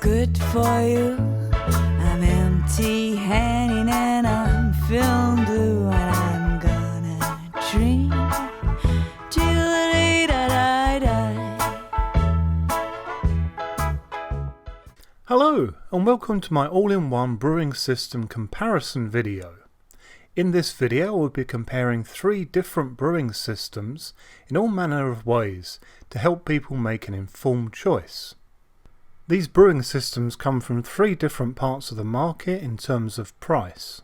good for you. I'm empty-handed and I'm feeling blue, and I'm gonna dream till the day that I die. Hello and welcome to my all-in-one brewing system comparison video. In this video I will be comparing 3 different brewing systems in all manner of ways to help people make an informed choice. These brewing systems come from 3 different parts of the market in terms of price.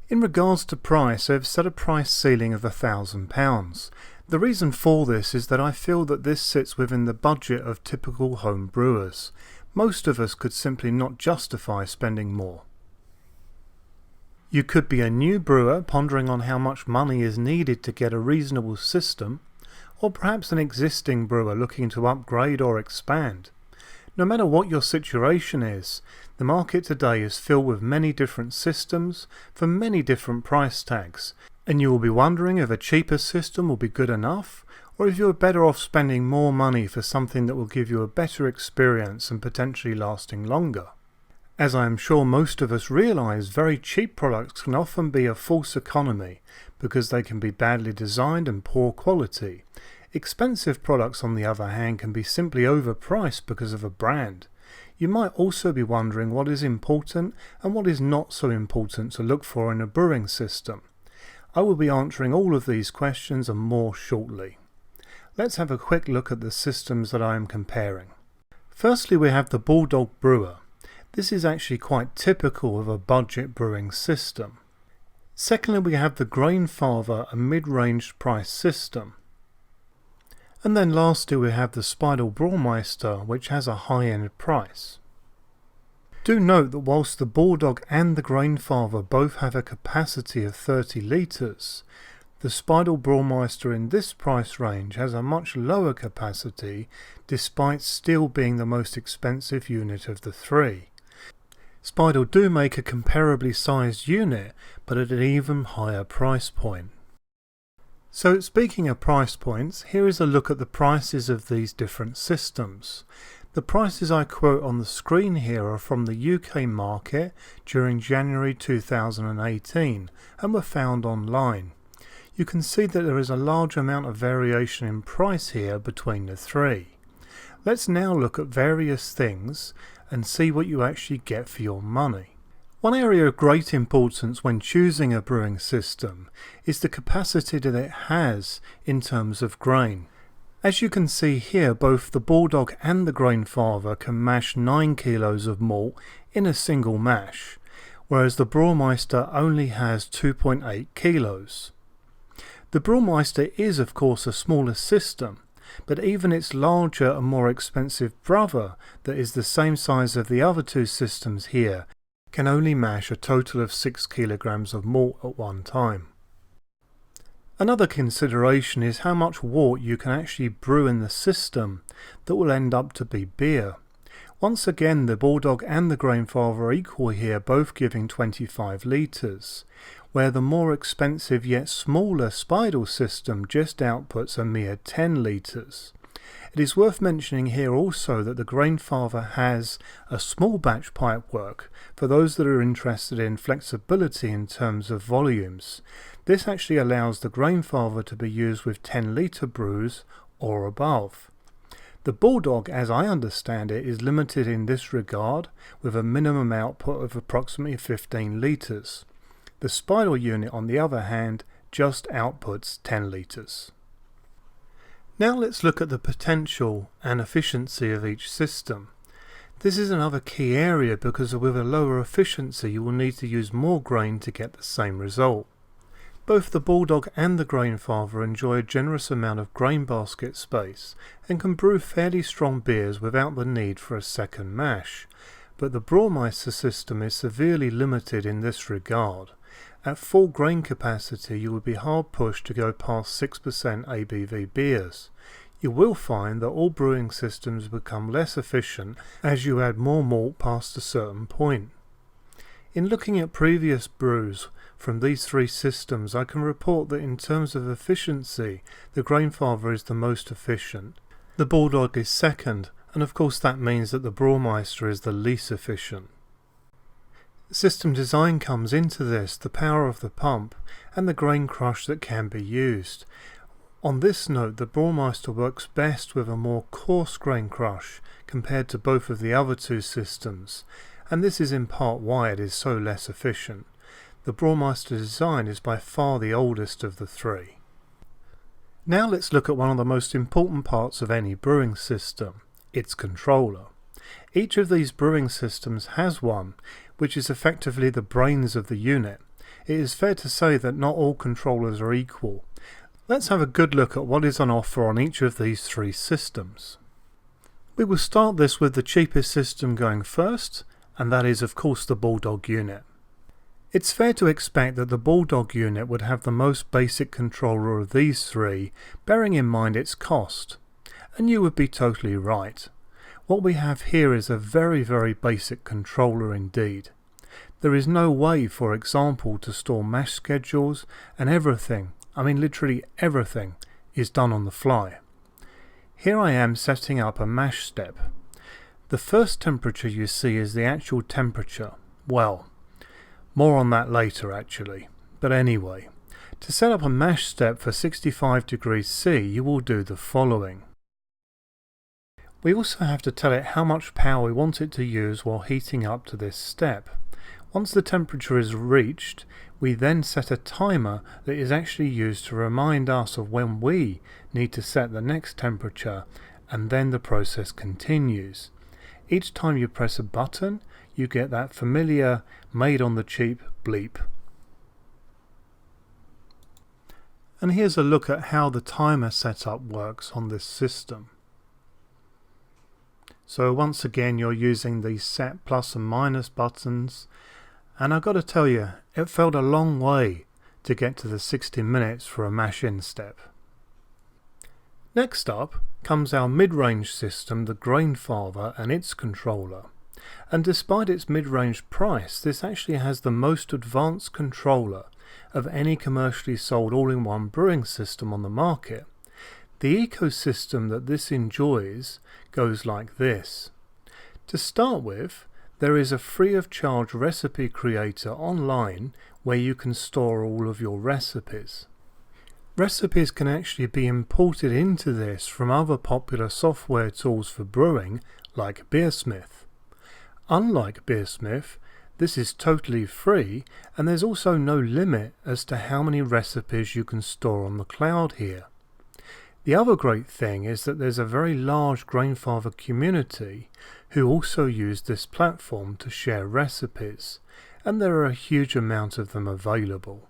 In regards to price, I've set a price ceiling of £1,000. The reason for this is that I feel that this sits within the budget of typical home brewers. Most of us could simply not justify spending more. You could be a new brewer pondering on how much money is needed to get a reasonable system, or perhaps an existing brewer looking to upgrade or expand. No matter what your situation is, the market today is filled with many different systems for many different price tags, and you will be wondering if a cheaper system will be good enough, or if you are better off spending more money for something that will give you a better experience and potentially lasting longer. As I am sure most of us realise, very cheap products can often be a false economy because they can be badly designed and poor quality. Expensive products, on the other hand, can be simply overpriced because of a brand. You might also be wondering what is important and what is not so important to look for in a brewing system. I will be answering all of these questions and more shortly. Let's have a quick look at the systems that I am comparing. Firstly, we have the Bulldog brewer. This is actually quite typical of a budget brewing system. Secondly, we have the Grainfather, a mid-range price system. And then lastly, we have the Speidel Braumeister, which has a high-end price. Do note that whilst the Bulldog and the Grainfather both have a capacity of 30 litres, the Speidel Braumeister in this price range has a much lower capacity, despite still being the most expensive unit of the 3. Speidel do make a comparably sized unit, but at an even higher price point. So speaking of price points, here is a look at the prices of these different systems. The prices I quote on the screen here are from the UK market during January 2018 and were found online. You can see that there is a large amount of variation in price here between the 3. Let's now look at various things and see what you actually get for your money. One area of great importance when choosing a brewing system is the capacity that it has in terms of grain. As you can see here, both the Bulldog and the Grainfather can mash 9 kilos of malt in a single mash, whereas the Braumeister only has 2.8 kilos. The Braumeister is of course a smaller system, but even its larger and more expensive brother, that is the same size of the other 2 systems here, can only mash a total of 6 kilograms of malt at one time. Another consideration is how much wort you can actually brew in the system that will end up to be beer. Once again, the Bulldog and the Grainfather are equal here, both giving 25 litres, where the more expensive yet smaller Speidel system just outputs a mere 10 litres. It is worth mentioning here also that the Grainfather has a small batch pipework for those that are interested in flexibility in terms of volumes. This actually allows the Grainfather to be used with 10 litre brews or above. The Bulldog, as I understand it, is limited in this regard with a minimum output of approximately 15 litres. The Speidel unit, on the other hand, just outputs 10 litres. Now let's look at the potential and efficiency of each system. This is another key area because with a lower efficiency you will need to use more grain to get the same result. Both the Bulldog and the Grainfather enjoy a generous amount of grain basket space and can brew fairly strong beers without the need for a second mash, but the Braumeister system is severely limited in this regard. At full grain capacity you would be hard pushed to go past 6% ABV beers. You will find that all brewing systems become less efficient as you add more malt past a certain point. In looking at previous brews from these 3 systems, I can report that in terms of efficiency the Grainfather is the most efficient, the Bulldog is second, and of course that means that the Braumeister is the least efficient. System design comes into this, the power of the pump and the grain crush that can be used. On this note, the Braumeister works best with a more coarse grain crush compared to both of the other two systems, and this is in part why it is so less efficient. The Braumeister design is by far the oldest of the three. Now let's look at one of the most important parts of any brewing system, its controller. Each of these brewing systems has one, which is effectively the brains of the unit. It is fair to say that not all controllers are equal. Let's have a good look at what is on offer on each of these three systems. We will start this with the cheapest system going first, and that is of course the Bulldog unit. It's fair to expect that the Bulldog unit would have the most basic controller of these three, bearing in mind its cost. And you would be totally right. What we have here is a very basic controller indeed. There is no way, for example, to store mash schedules, and everything, I mean literally everything, is done on the fly. Here I am setting up a mash step. The first temperature you see is the actual temperature. Well, more on that later actually. But anyway, to set up a mash step for 65 degrees C, you will do the following. We also have to tell it how much power we want it to use while heating up to this step. Once the temperature is reached, we then set a timer that is actually used to remind us of when we need to set the next temperature, and then the process continues. Each time you press a button, you get that familiar made on the cheap bleep. And here's a look at how the timer setup works on this system. So once again you're using the set plus and minus buttons, and I've got to tell you, it felt a long way to get to the 60 minutes for a mash in step. Next up comes our mid-range system, the Grainfather, and its controller. And despite its mid-range price, this actually has the most advanced controller of any commercially sold all-in-one brewing system on the market. The ecosystem that this enjoys goes like this. To start with, there is a free of charge recipe creator online where you can store all of your recipes. Recipes can actually be imported into this from other popular software tools for brewing like Beersmith. Unlike Beersmith, this is totally free, and there's also no limit as to how many recipes you can store on the cloud here. The other great thing is that there's a very large Grainfather community who also use this platform to share recipes, and there are a huge amount of them available.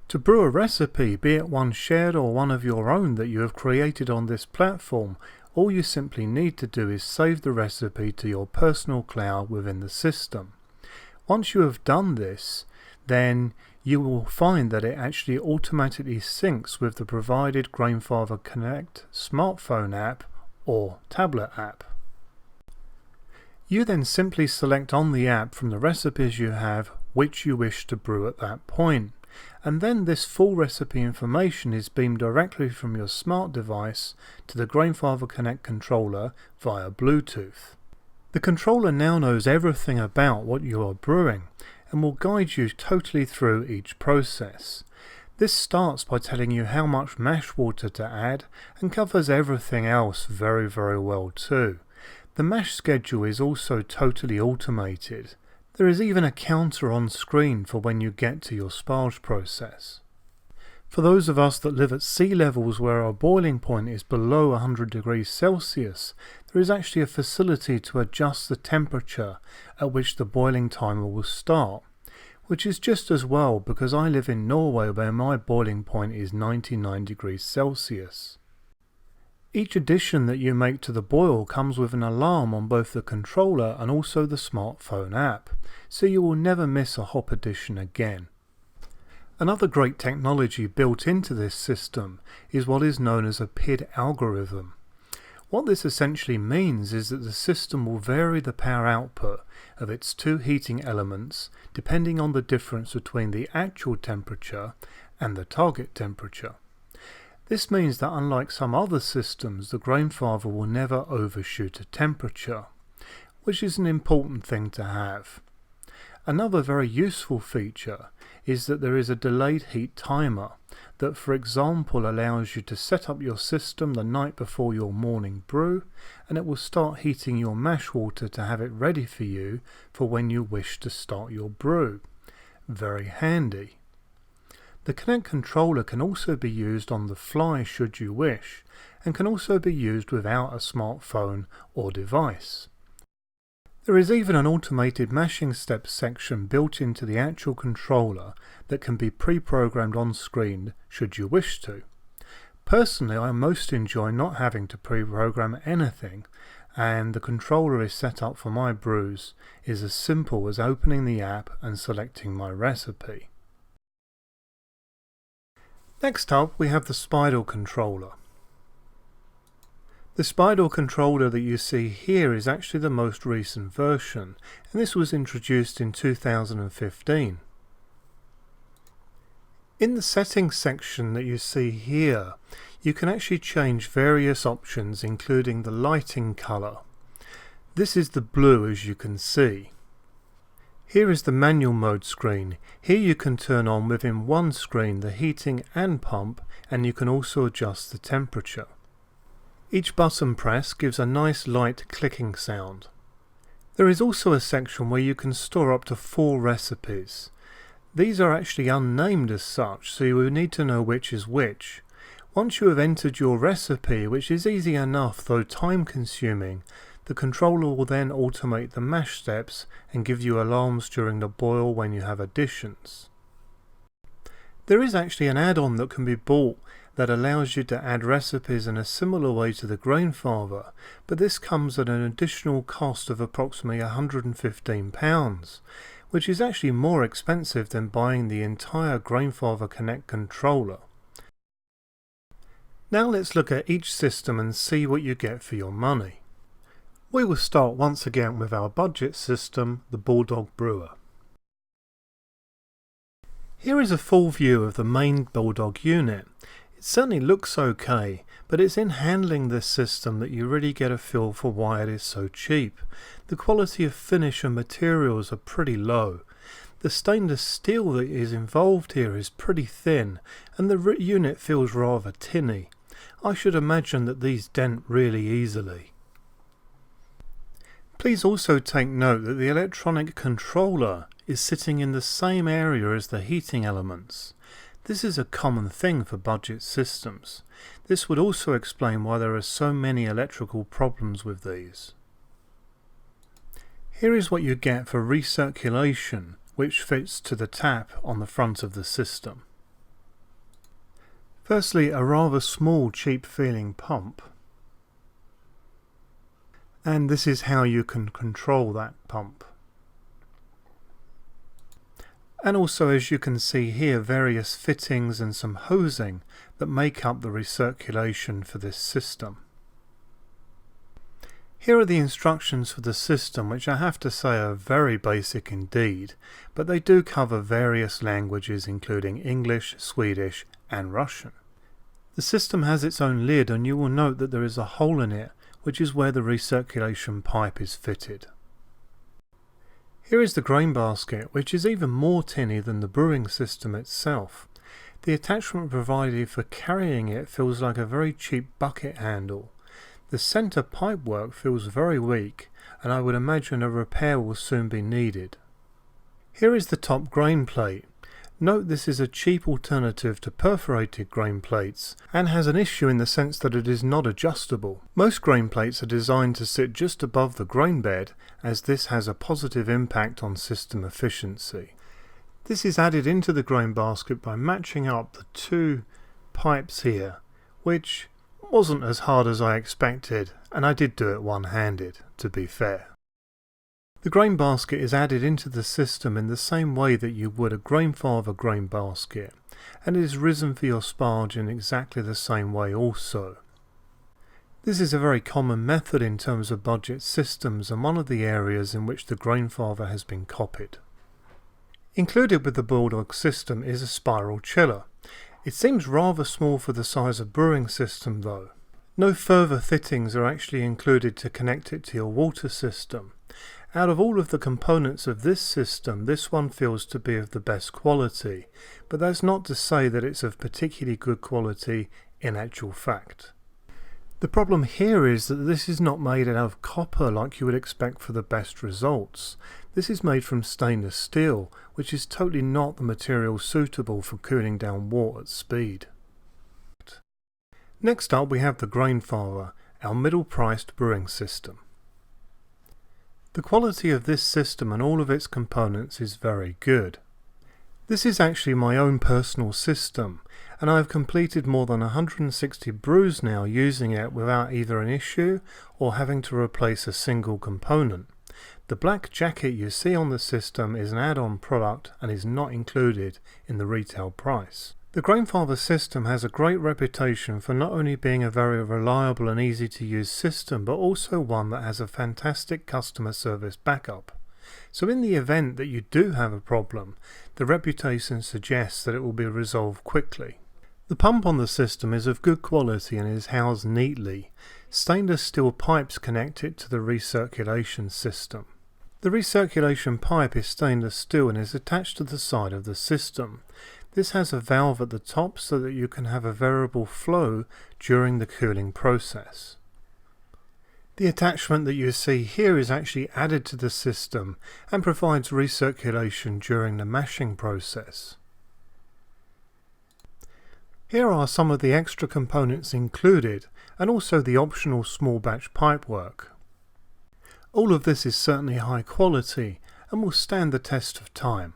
To brew a recipe, be it one shared or one of your own that you have created on this platform, all you simply need to do is save the recipe to your personal cloud within the system. Once you have done this, then you will find that it actually automatically syncs with the provided Grainfather Connect smartphone app or tablet app. You then simply select on the app from the recipes you have which you wish to brew at that point, and then this full recipe information is beamed directly from your smart device to the Grainfather Connect controller via Bluetooth. The controller now knows everything about what you are brewing and will guide you totally through each process. This starts by telling you how much mash water to add and covers everything else very well too. The mash schedule is also totally automated. There is even a counter on screen for when you get to your sparge process. For those of us that live at sea levels where our boiling point is below 100 degrees Celsius, there is actually a facility to adjust the temperature at which the boiling timer will start, which is just as well because I live in Norway where my boiling point is 99 degrees Celsius. Each addition that you make to the boil comes with an alarm on both the controller and also the smartphone app, so you will never miss a hop addition again. Another great technology built into this system is what is known as a PID algorithm. What this essentially means is that the system will vary the power output of its two heating elements depending on the difference between the actual temperature and the target temperature. This means that unlike some other systems, the Grainfather will never overshoot a temperature, which is an important thing to have. Another very useful feature is that there is a delayed heat timer that, for example, allows you to set up your system the night before your morning brew, and it will start heating your mash water to have it ready for you for when you wish to start your brew. Very handy. The Kinect controller can also be used on the fly should you wish, and can also be used without a smartphone or device. There is even an automated mashing steps section built into the actual controller that can be pre-programmed on screen should you wish to. Personally, I most enjoy not having to pre-program anything, and the controller is set up for my brews is as simple as opening the app and selecting my recipe. Next up we have the Speidel controller. The Speidel controller that you see here is actually the most recent version, and this was introduced in 2015. In the settings section that you see here, you can actually change various options, including the lighting colour. This is the blue, as you can see. Here is the manual mode screen. Here you can turn on within one screen the heating and pump, and you can also adjust the temperature. Each button press gives a nice light clicking sound. There is also a section where you can store up to 4 recipes. These are actually unnamed as such, so you will need to know which is which. Once you have entered your recipe, which is easy enough though time consuming, the controller will then automate the mash steps and give you alarms during the boil when you have additions. There is actually an add-on that can be bought that allows you to add recipes in a similar way to the Grainfather, but this comes at an additional cost of approximately £115, which is actually more expensive than buying the entire Grainfather Kinect controller. Now let's look at each system and see what you get for your money. We will start once again with our budget system, the Bulldog brewer. Here is a full view of the main Bulldog unit. It certainly looks okay, but it's in handling this system that you really get a feel for why it is so cheap. The quality of finish and materials are pretty low. The stainless steel that is involved here is pretty thin, and the unit feels rather tinny. I should imagine that these dent really easily. Please also take note that the electronic controller is sitting in the same area as the heating elements. This is a common thing for budget systems. This would also explain why there are so many electrical problems with these. Here is what you get for recirculation, which fits to the tap on the front of the system. Firstly, a rather small, cheap feeling pump. And this is how you can control that pump. And also, as you can see here, various fittings and some hosing that make up the recirculation for this system. Here are the instructions for the system, which I have to say are very basic indeed, but they do cover various languages including English, Swedish and Russian. The system has its own lid, and you will note that there is a hole in it, which is where the recirculation pipe is fitted. Here is the grain basket, which is even more tinny than the brewing system itself. The attachment provided for carrying it feels like a very cheap bucket handle. The centre pipework feels very weak, and I would imagine a repair will soon be needed. Here is the top grain plate. Note this is a cheap alternative to perforated grain plates and has an issue in the sense that it is not adjustable. Most grain plates are designed to sit just above the grain bed, as this has a positive impact on system efficiency. This is added into the grain basket by matching up the 2 pipes here, which wasn't as hard as I expected, and I did do it one-handed, to be fair. The grain basket is added into the system in the same way that you would a Grainfather grain basket, and it is risen for your sparge in exactly the same way also. This is a very common method in terms of budget systems, and one of the areas in which the Grainfather has been copied. Included with the Bulldog system is a spiral chiller. It seems rather small for the size of brewing system though. No further fittings are actually included to connect it to your water system. Out of all of the components of this system, this one feels to be of the best quality, but that's not to say that it's of particularly good quality in actual fact. The problem here is that this is not made out of copper like you would expect for the best results. This is made from stainless steel, which is totally not the material suitable for cooling down water at speed. Next up we have the Grainfather, our middle-priced brewing system. The quality of this system and all of its components is very good. This is actually my own personal system, and I have completed more than 160 brews now using it without either an issue or having to replace a single component. The black jacket you see on the system is an add-on product and is not included in the retail price. The Grainfather system has a great reputation for not only being a very reliable and easy to use system, but also one that has a fantastic customer service backup. So in the event that you do have a problem, the reputation suggests that it will be resolved quickly. The pump on the system is of good quality and is housed neatly. Stainless steel pipes connect it to the recirculation system. The recirculation pipe is stainless steel and is attached to the side of the system. This has a valve at the top so that you can have a variable flow during the cooling process. The attachment that you see here is actually added to the system and provides recirculation during the mashing process. Here are some of the extra components included and also the optional small batch pipework. All of this is certainly high quality and will stand the test of time.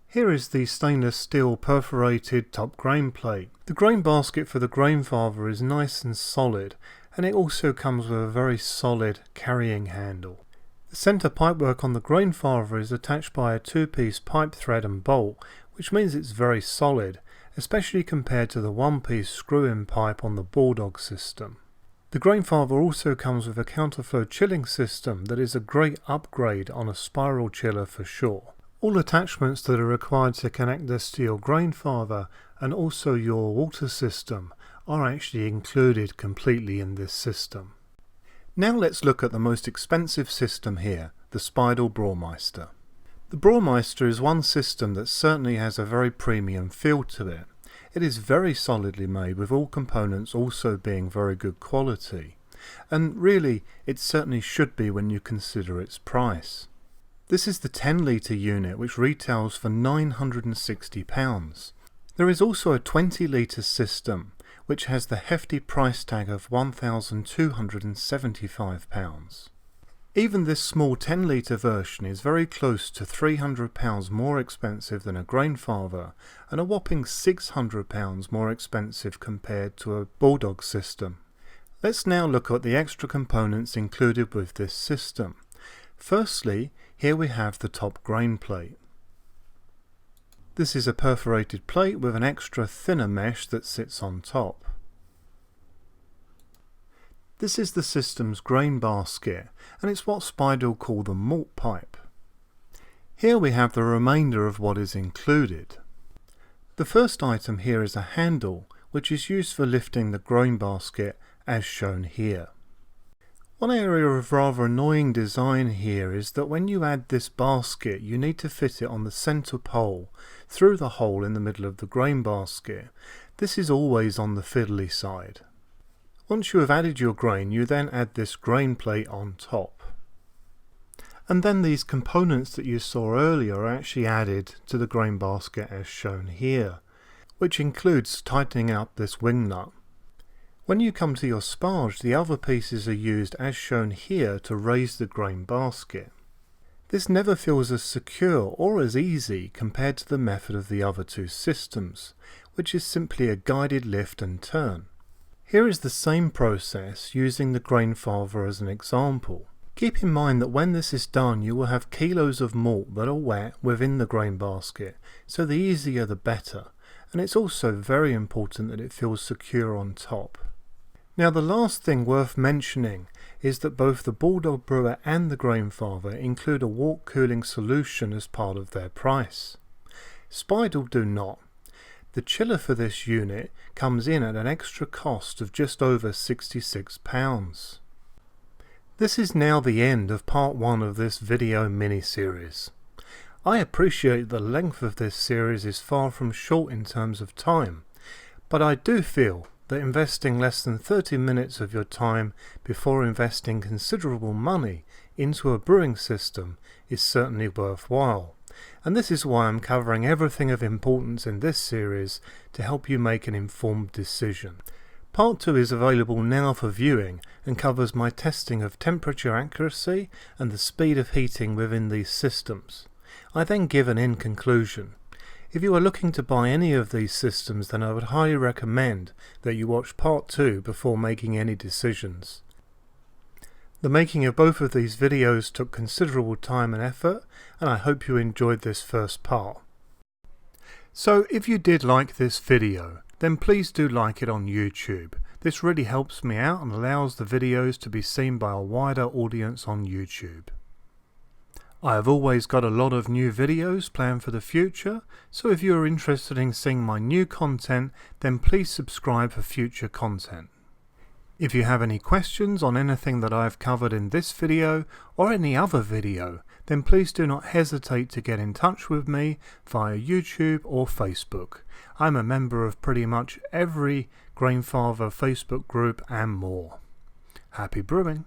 Here is the stainless steel perforated top grain plate. The grain basket for the Grainfather is nice and solid, and it also comes with a very solid carrying handle. The centre pipework on the Grainfather is attached by a two-piece pipe thread and bolt, which means it's very solid, especially compared to the one-piece screw-in pipe on the Bulldog system. The Grainfather also comes with a counterflow chilling system that is a great upgrade on a spiral chiller for sure. All attachments that are required to connect this to your Grainfather and also your water system are actually included completely in this system. Now let's look at the most expensive system here, the Speidel Braumeister. The Braumeister is one system that certainly has a very premium feel to it. It is very solidly made with all components also being very good quality, and really it certainly should be when you consider its price. This is the 10 litre unit which retails for £960. There is also a 20 litre system which has the hefty price tag of £1,275. Even this small 10 litre version is very close to £300 more expensive than a Grainfather and a whopping £600 more expensive compared to a Bulldog system. Let's now look at the extra components included with this system. Firstly, here we have the top grain plate. This is a perforated plate with an extra thinner mesh that sits on top. This is the system's grain basket, and it's what Speidel call the malt pipe. Here we have the remainder of what is included. The first item here is a handle, which is used for lifting the grain basket as shown here. One area of rather annoying design here is that when you add this basket you need to fit it on the centre pole through the hole in the middle of the grain basket. This is always on the fiddly side. Once you have added your grain, you then add this grain plate on top. And then these components that you saw earlier are actually added to the grain basket as shown here, which includes tightening up this wing nut. When you come to your sparge, the other pieces are used as shown here to raise the grain basket. This never feels as secure or as easy compared to the method of the other two systems, which is simply a guided lift and turn. Here is the same process using the Grainfather as an example. Keep in mind that when this is done you will have kilos of malt that are wet within the grain basket, so the easier the better, and it's also very important that it feels secure on top. Now the last thing worth mentioning is that both the Bulldog brewer and the Grainfather include a wort cooling solution as part of their price. Speidel do not. The chiller for this unit comes in at an extra cost of just over £66. This is now the end of part 1 of this video mini-series. I appreciate the length of this series is far from short in terms of time, but I do feel that investing less than 30 minutes of your time before investing considerable money into a brewing system is certainly worthwhile. And this is why I'm covering everything of importance in this series to help you make an informed decision. Part 2 is available now for viewing and covers my testing of temperature accuracy and the speed of heating within these systems. I then give an end conclusion. If you are looking to buy any of these systems, then I would highly recommend that you watch part 2 before making any decisions. The making of both of these videos took considerable time and effort, and I hope you enjoyed this first part. So if you did like this video, then please do like it on YouTube. This really helps me out and allows the videos to be seen by a wider audience on YouTube. I have always got a lot of new videos planned for the future, so if you are interested in seeing my new content, then please subscribe for future content. If you have any questions on anything that I have covered in this video or any other video, then please do not hesitate to get in touch with me via YouTube or Facebook. I'm a member of pretty much every Grainfather Facebook group and more. Happy brewing!